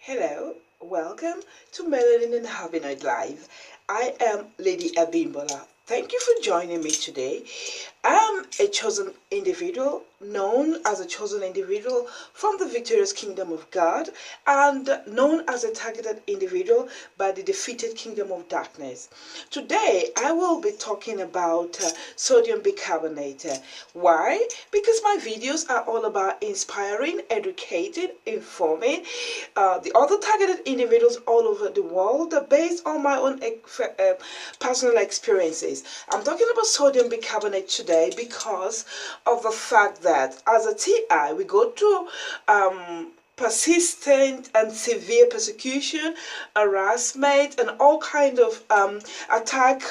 Hello, welcome to Melanin Health Live. I am Lady Abimbola. Thank you for joining me today. I'm a chosen individual, known as a chosen individual from the victorious kingdom of God, and known as a targeted individual by the defeated kingdom of darkness. Today, I will be talking about sodium bicarbonate. Why? Because my videos are all about inspiring, educating, informing the other targeted individuals all over the world based on my own personal experiences. I'm talking about sodium bicarbonate today because of the fact that as a TI, we go through persistent and severe persecution, harassment, and all kind of attack,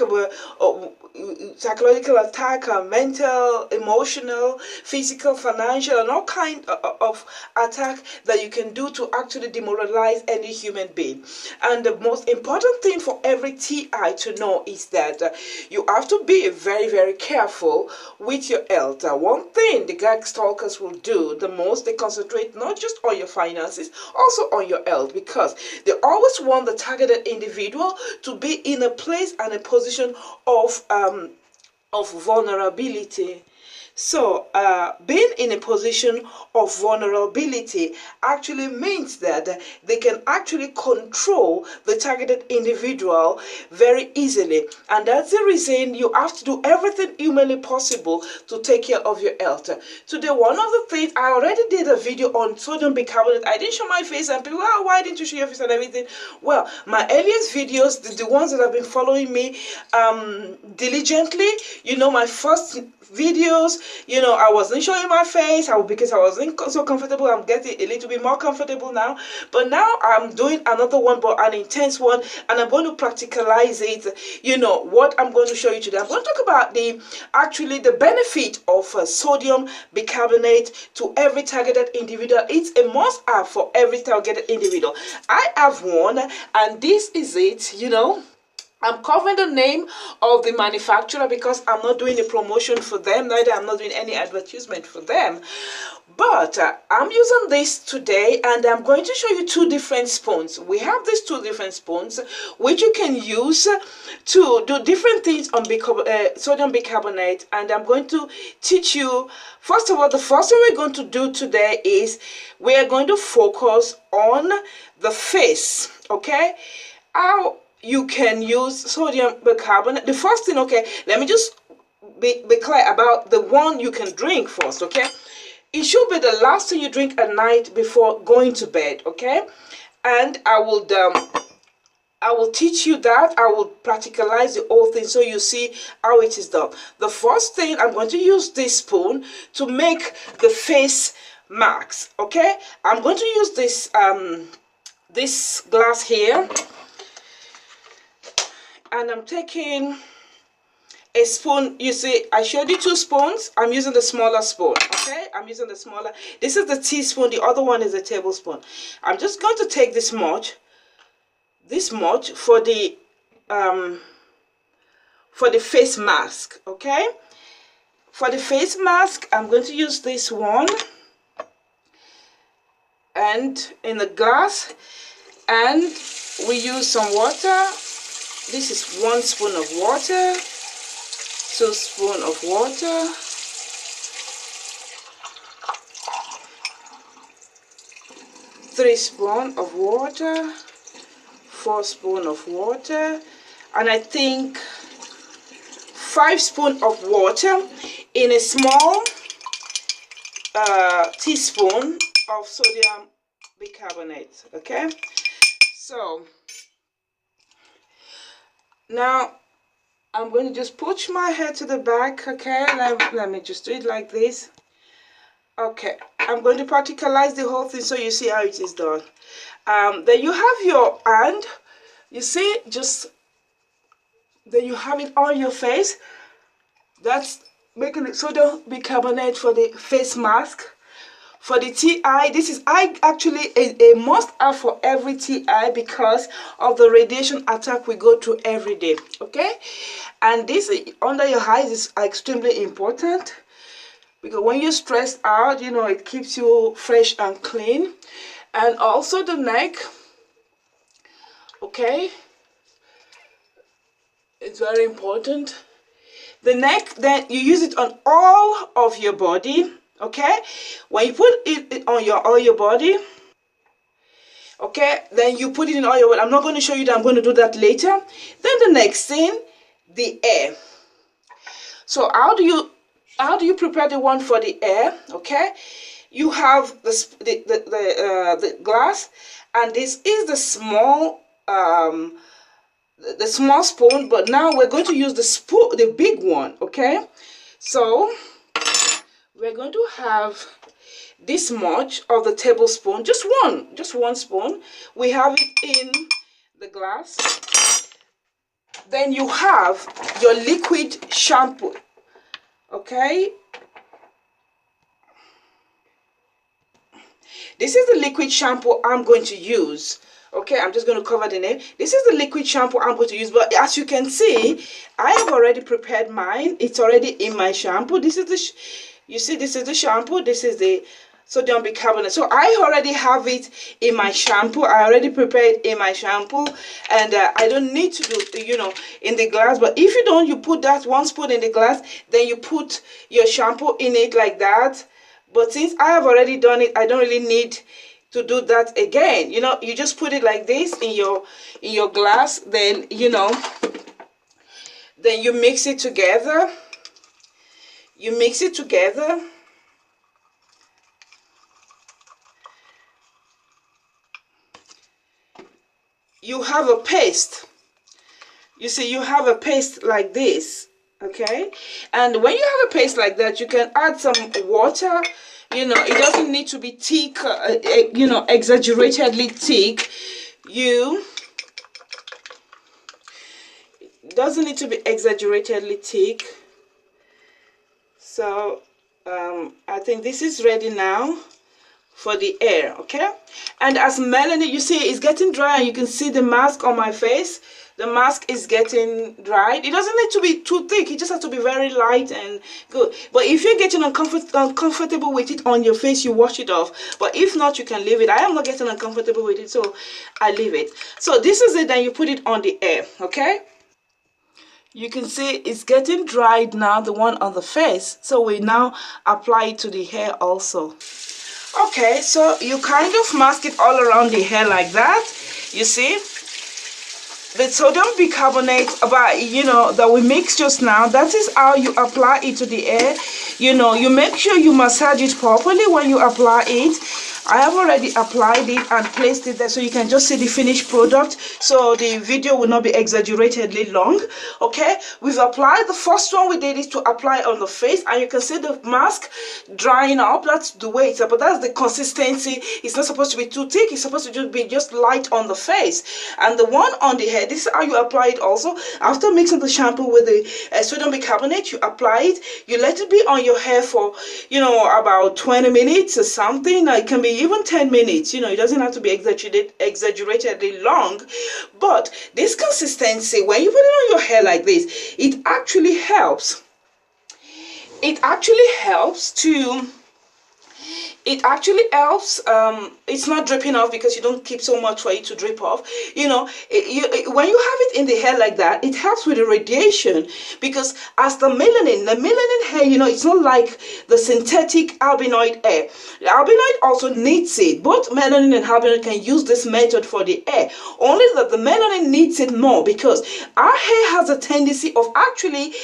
psychological attack, mental, emotional, physical, financial, and all kind of attack that you can do to actually demoralize any human being. And the most important thing for every TI to know is that you have to be very, very careful with your health. One thing the gag stalkers will do the most, they concentrate not just on your finances, also on your health, because they always want the targeted individual to be in a place and a position of vulnerability. So, being in a position of vulnerability actually means that they can actually control the targeted individual very easily. And that's the reason you have to do everything humanly possible to take care of your health. Today, one of the things, I already did a video on sodium bicarbonate. I didn't show my face, and people, oh, why didn't you show your face and everything? Well, my earliest videos, the ones that have been following me diligently, you know, my first videos, you know, I wasn't showing my face because I wasn't so comfortable. I'm getting a little bit more comfortable now, but now I'm doing another one, but an intense one, and I'm going to practicalize it. You know what I'm going to show you today. I'm going to talk about the benefit of sodium bicarbonate to every targeted individual. It's a must-have for every targeted individual. I have one, and this is it. You know, I'm covering the name of the manufacturer because I'm not doing a promotion for them, neither I'm not doing any advertisement for them. But I'm using this today, and I'm going to show you two different spoons. We have these two different spoons which you can use to do different things on sodium bicarbonate, and I'm going to teach you. First of all, the first thing we're going to do today is we are going to focus on the face, okay? How you can use sodium bicarbonate. The first thing, okay, let me just be clear about the one you can drink first, okay? It should be the last thing you drink at night before going to bed, okay? And I will teach you that. I will practicalize the whole thing so you see how it is done. The first thing, I'm going to use this spoon to make the face marks, okay? I'm going to use this this glass here, and I'm taking a spoon. You see, I showed you two spoons. I'm using the smaller spoon, okay? I'm using the smaller. This is the teaspoon. The other one is a tablespoon. I'm just going to take this much for the face mask, okay? For the face mask, I'm going to use this one, and in the glass, and we use some water. This is 1 spoon of water, 2 spoons of water, 3 spoons of water, 4 spoons of water, and I think 5 spoons of water in a small teaspoon of sodium bicarbonate, okay? So now I'm going to just push my head to the back, okay? Let me just do it like this. Okay, I'm going to practicalize the whole thing so you see how it is done. Then you have your hand, you see, just then you have it on your face. That's making it sodium bicarbonate for the face mask. For the TI, this is actually a must-have for every TI because of the radiation attack we go through every day, okay? And this under your eyes is extremely important because when you're stressed out, you know, it keeps you fresh and clean. And also the neck, Okay, it's very important. The neck, then you use it on all of your body. Okay, when you put it on all your body, okay, then you put it in all your body. I'm not going to show you that. I'm going to do that later. Then the next thing, the air. So how do you prepare the one for the air? Okay, you have the glass, and this is the small spoon, but now we're going to use the big one. Okay, so we're going to have this much of the tablespoon, just one spoon. We have it in the glass. Then you have your liquid shampoo. Okay, this is the liquid shampoo I'm going to use. Okay, I'm just going to cover the name. This is the liquid shampoo I'm going to use, but as you can see, I have already prepared mine. It's already in my shampoo. This is you see, this is the shampoo. This is the sodium bicarbonate. So I already have it in my shampoo. I already prepared in my shampoo, and I don't need to do, in the glass. But if you don't, you put that one spoon in the glass, then you put your shampoo in it like that. But since I have already done it, I don't really need to do that again. You just put it like this in your glass, then then you mix it together. You mix it together. You have a paste. You see, you have a paste like this. Okay, and when you have a paste like that, you can add some water. It doesn't need to be thick, exaggeratedly thick. It doesn't need to be exaggeratedly thick. So I think this is ready now for the air. Okay, and as Melanie, you see, it's getting dry, and you can see the mask on my face. The mask is getting dried. It doesn't need to be too thick. It just has to be very light and good. But if you're getting uncomfortable with it on your face, you wash it off. But if not, you can leave it. I am not getting uncomfortable with it, so I leave it. So this is it. Then you put it on the air. Okay. You can see it's getting dried now, the one on the face. So we now apply it to the hair also. Okay, so you kind of mask it all around the hair like that. You see? The sodium bicarbonate that we mixed just now, that is how you apply it to the hair. You make sure you massage it properly when you apply it. I have already applied it and placed it there, so you can just see the finished product, so the video will not be exaggeratedly long. Okay, we've applied the first one we did is to apply on the face, and you can see the mask drying up. That's the way it's, but that's the consistency. It's not supposed to be too thick. It's supposed to be just light on the face. And the one on the head, this is how you apply it also. After mixing the shampoo with the sodium bicarbonate, you apply it. You let it be on your hair for about 20 minutes or something. It can be even 10 minutes. It doesn't have to be exaggeratedly long, but this consistency, when you put it on your hair like this, it actually helps. It's not dripping off, because you don't keep so much for it to drip off. When you have it in the hair like that, it helps with the radiation, because as the melanin hair, it's not like the synthetic albinoid hair. The albinoid also needs it. Both melanin and albinoid can use this method for the hair, only that the melanin needs it more, because our hair has a tendency of actually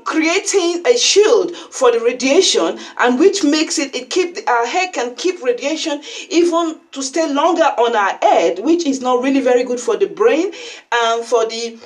creating a shield for the radiation, and which makes our hair can keep radiation even to stay longer on our head, which is not really very good for the brain and for the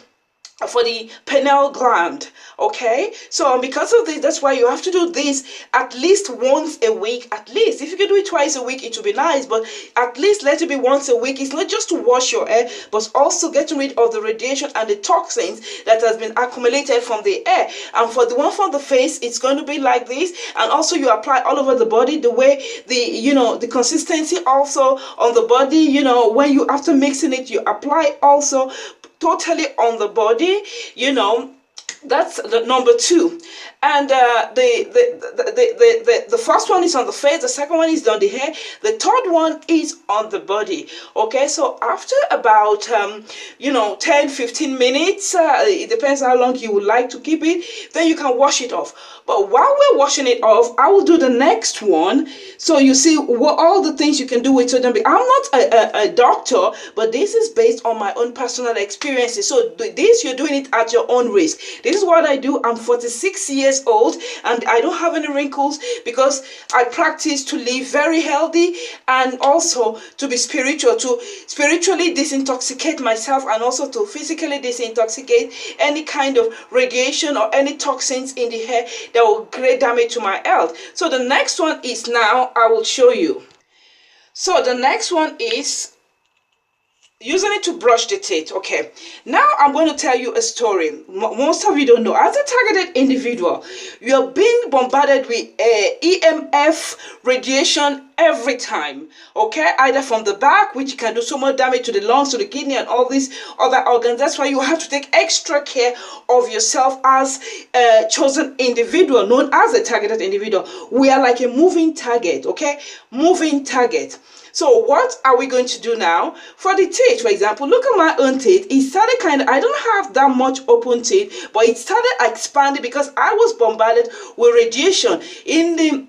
pineal gland. Okay, so because of this, that's why you have to do this at least once a week. At least, if you can do it twice a week, it would be nice, but at least let it be once a week. It's not just to wash your hair, but also getting rid of the radiation and the toxins that has been accumulated from the hair. And for the one from the face, it's going to be like this. And also you apply all over the body, the way the consistency also on the body. When you, after mixing it, you apply also totally on the body. That's the number two. And the first one is on the face, the second one is on the hair, the third one is on the body. Okay, so after about 10-15 minutes, it depends how long you would like to keep it, then you can wash it off. But while we're washing it off, I will do the next one, so you see what all the things you can do with sodium. I'm not a doctor, but this is based on my own personal experiences. So this, you're doing it at your own risk. This is what I do. I'm 46 years old and I don't have any wrinkles because I practice to live very healthy and also to be spiritual, to spiritually disintoxicate myself and also to physically disintoxicate any kind of radiation or any toxins in the hair that will create damage to my health. So the next one is, now I will show you. So the next one is using it to brush the teeth. Okay, now I'm going to tell you a story most of you don't know. As a targeted individual, you're being bombarded with EMF radiation every time, okay, either from the back, which can do so much damage to the lungs, to the kidney, and all these other organs. That's why you have to take extra care of yourself as a chosen individual, known as a targeted individual. We are like a moving target, okay, moving target. So what are we going to do now? For the teeth, for example, look at my own teeth. It started I don't have that much open teeth, but it started expanding because I was bombarded with radiation in the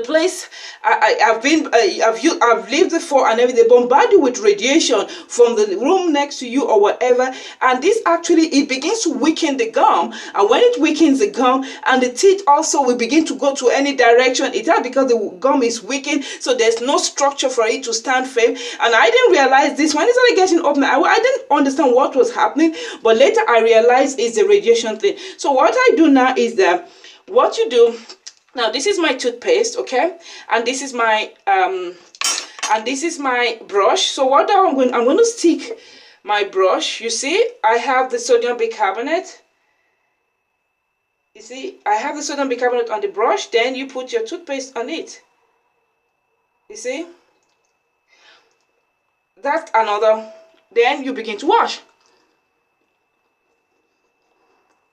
place I've lived before, and everything. They bombard you with radiation from the room next to you or whatever, and this actually, it begins to weaken the gum, and when it weakens the gum, and the teeth also will begin to go to any direction. It's not because the gum is weakened, so there's no structure for it to stand firm. And I didn't realize this when it started getting open. I didn't understand what was happening, but later I realized it's the radiation thing. So what I do now is that what you do. Now this is my toothpaste, okay, and this is my brush. So what I'm going to stick my brush. You see, I have the sodium bicarbonate. You see, I have the sodium bicarbonate on the brush. Then you put your toothpaste on it. You see, that's another. Then you begin to wash.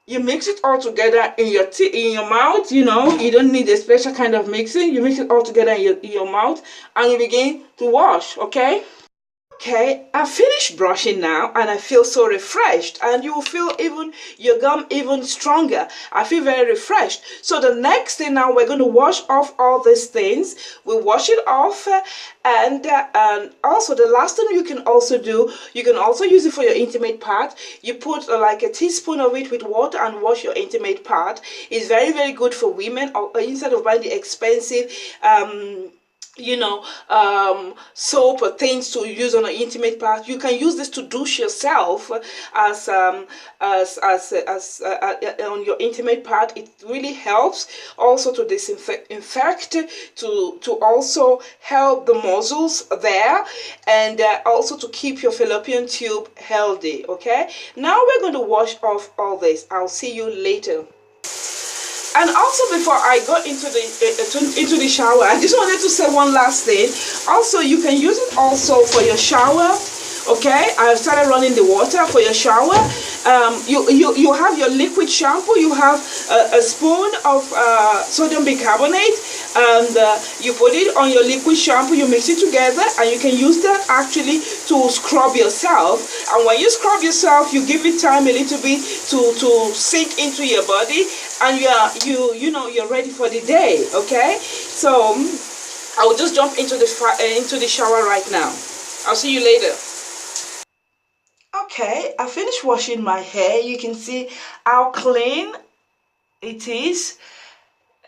You mix it all together in your mouth. You know, you don't need a special kind of mixing. You mix it all together in your mouth, and you begin to wash. Okay. Okay, I finished brushing now and I feel so refreshed, and you will feel even your gum even stronger. I feel very refreshed. So the next thing, now we're going to wash off all these things. We wash it off, and also the last thing you can also do, you can also use it for your intimate part. You put like a teaspoon of it with water and wash your intimate part. It's very, very good for women. Or instead of buying the expensive soap or things to use on an intimate part, you can use this to douche yourself as on your intimate part. It really helps also to disinfect, to also help the muscles there, and also to keep your fallopian tube healthy. Okay, now we're going to wash off all this. I'll see you later. And also, before I go into the shower, I just wanted to say one last thing. Also, you can use it also for your shower. Okay, I started running the water for your shower. You have your liquid shampoo. You have a spoon of sodium bicarbonate, and you put it on your liquid shampoo. You mix it together, and you can use that actually to scrub yourself. And when you scrub yourself, you give it time a little bit to sink into your body, and you're ready for the day. Okay, so I will just jump into the shower right now. I'll see you later. Okay, I finished washing my hair. You can see how clean it is.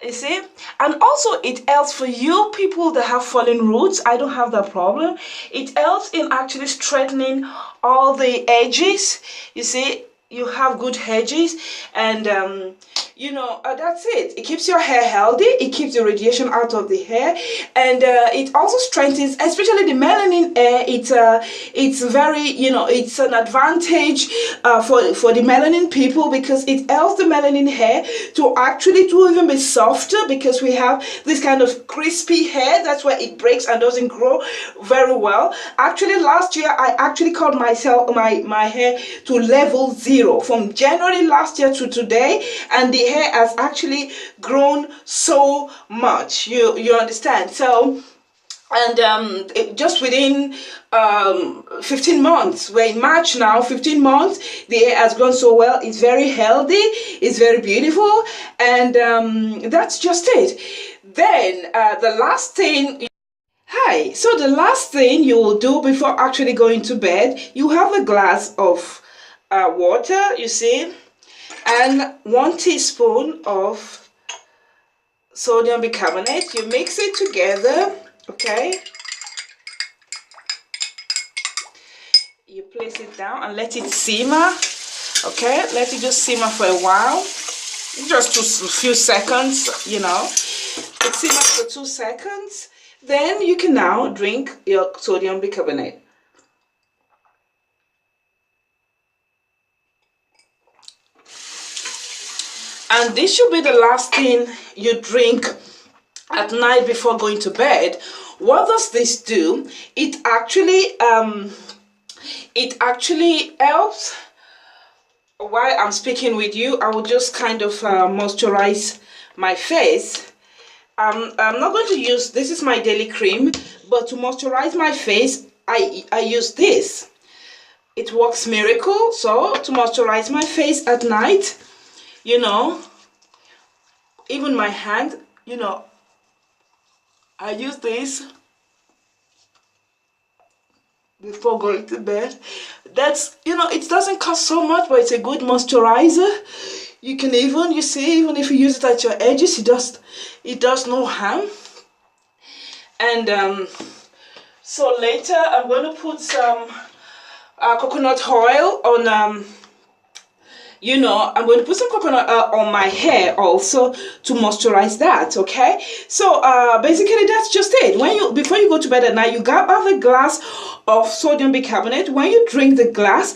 You see, and also it helps for you people that have fallen roots. I don't have that problem. It helps in actually straightening all the edges. You see, you have good edges, and that's it. It keeps your hair healthy. It keeps the radiation out of the hair, and it also strengthens, especially the melanin hair. It's very, it's an advantage for the melanin people, because it helps the melanin hair to even be softer, because we have this kind of crispy hair. That's where it breaks and doesn't grow very well. Actually, last year I actually cut my hair to level 0. zero from January last year to today, and the hair has actually grown so much. You understand? So, and just within 15 months, we're in March now, 15 months, the hair has grown so well. It's very healthy, it's very beautiful, and that's just it. Then the last thing, hi, so the last thing you will do before actually going to bed, you have a glass of water, you see, and 1 teaspoon of sodium bicarbonate. You mix it together, okay? You place it down and let it simmer, okay? Let it just simmer for a while, just a few seconds, you know. It simmers for 2 seconds. Then you can now drink your sodium bicarbonate. And this should be the last thing you drink at night before going to bed. What does this do? It actually helps. While I'm speaking with you, I will just kind of moisturize my face. I'm not going to use, this is my daily cream, but to moisturize my face, I use this. It works miracle. So to moisturize my face at night, you know, even my hand, you know, I use this before going to bed. That's, you know, it doesn't cost so much, but it's a good moisturizer. You can even, you see, even if you use it at your edges, it does no harm. And so later I'm going to put some coconut oil on, you know, I'm going to put some coconut oil on my hair also to moisturize that, okay? So basically that's just it. Before you go to bed at night, you have a glass of sodium bicarbonate. When you drink the glass,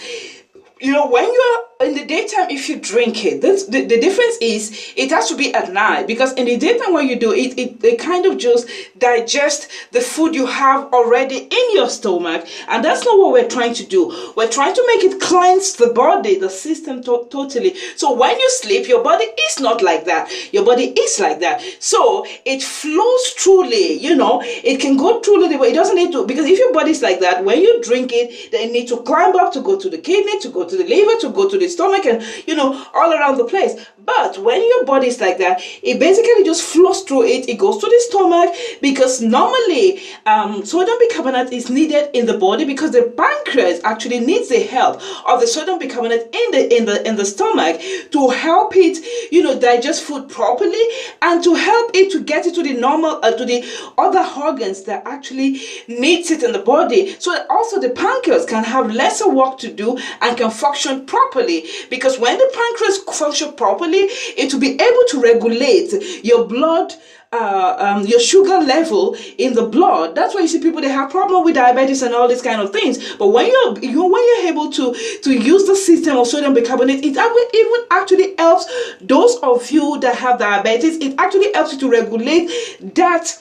you know, when you're in the daytime, if you drink it, the difference is it has to be at night, because in the daytime when you do it, it kind of just digest the food you have already in your stomach, and that's not what we're trying to do. We're trying to make it cleanse the body, the system totally. So when you sleep, your body is not like that. Your body is like that. So it flows truly, you know, it can go truly the way. It doesn't need to, because if your body's like that, when you drink it, then it needs to climb up to go to the kidney, to go to the liver, to go to the stomach, and you know, all around the place. But when your body is like that, it basically just flows through it. It goes to the stomach, because normally sodium bicarbonate is needed in the body, because the pancreas actually needs the help of the sodium bicarbonate in the stomach to help it, you know, digest food properly, and to help it to get it to the normal to the other organs that actually needs it in the body, so that also the pancreas can have lesser work to do and can function properly. Because when the pancreas functions properly, it will be able to regulate your blood, your sugar level in the blood. That's why you see people, they have problem with diabetes and all these kind of things. But when you're able to use the system of sodium bicarbonate, it even actually helps those of you that have diabetes. It actually helps you to regulate that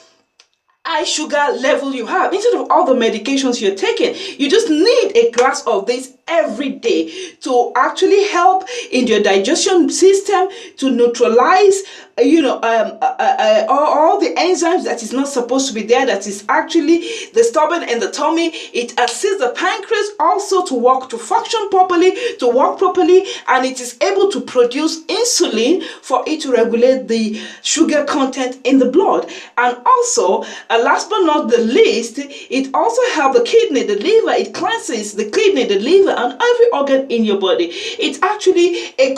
high sugar level you have. Instead of all the medications you're taking, you just need a glass of this every day to actually help in your digestion system, to neutralize you know, all the enzymes that is not supposed to be there, that is actually disturbing in the tummy. It assists the pancreas also to work, to function properly, to work properly, and it is able to produce insulin for it to regulate the sugar content in the blood. And also, last but not the least, it also helps the kidney, the liver. It cleanses the kidney, the liver, and every organ in your body. It's actually a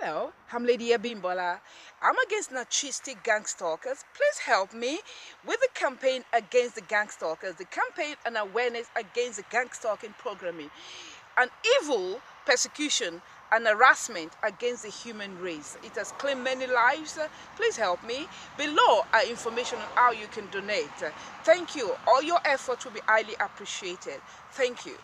Hello, I'm Lady Abimbola. I'm against narcissistic gang stalkers. Please help me with the campaign against the gang stalkers, the campaign and awareness against the gang stalking programming, and evil persecution and harassment against the human race. It has claimed many lives. Please help me. Below are information on how you can donate. Thank you. All your efforts will be highly appreciated. Thank you.